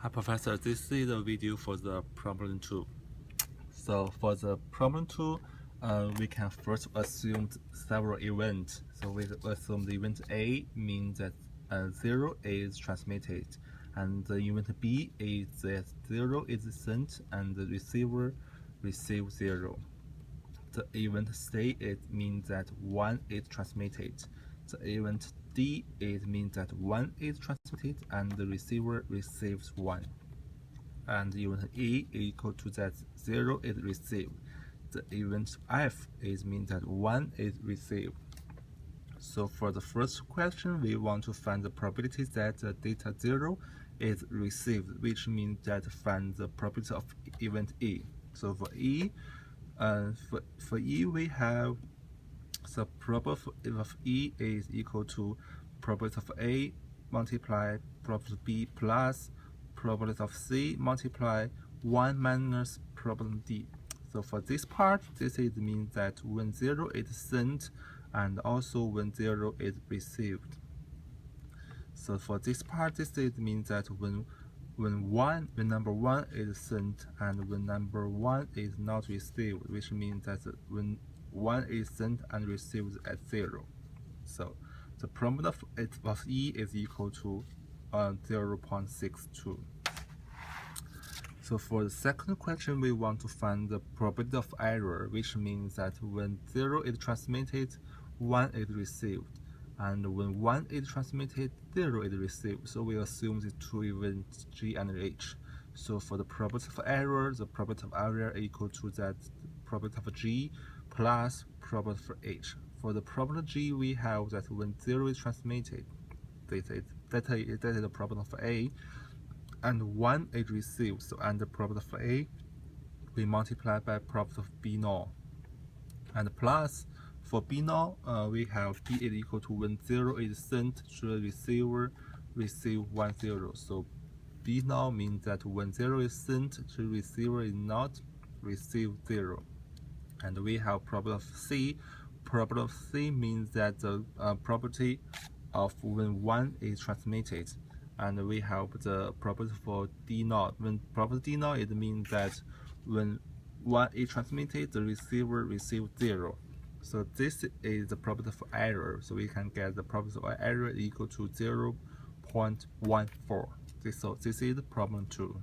Hi Professor, this is the video for the problem 2. So for the problem 2, we can first assume several events. So we assume the event A means that 0 is transmitted, and the event B is that 0 is sent and the receiver receives 0. The event C means that 1 is transmitted. The event D means that 1 is transmitted and the receiver receives 1. And event E is equal to that 0 is received. The event F means that 1 is received. So for the first question, we want to find the probability that the data 0 is received, which means that find the probability of event E. So for E, we have the probability of E is equal to probability of A multiplied probability of B plus probability of C multiply 1 minus probability D. So for this part, this means that when 0 is sent and also when 0 is received. So for this part, this means that when number 1 is sent and when number 1 is not received, which means that when 1 is sent and received at 0. So the probability of E is equal to 0.62. So for the second question, we want to find the probability of error, which means that when 0 is transmitted, 1 is received. And when 1 is transmitted, 0 is received. So we assume the two events G and H. So for the probability of error, the probability of error equal to that probability of G plus probability for H. For the probability of G, we have that when 0 is transmitted, that is the probability of A, and 1 is received. So and the probability of A, we multiply by probability of B naught. And plus for B naught, we have B is equal to when 0 is sent to the receiver, receive 1 0. So B naught means that when 0 is sent to the receiver is not receive 0. And we have probability of C. Probability of C means that the probability of when 1 is transmitted. And we have the probability for D naught. When probability D naught, it means that when 1 is transmitted, the receiver receives 0. So this is the probability for error. So we can get the probability of error equal to 0.14. So this is problem 2.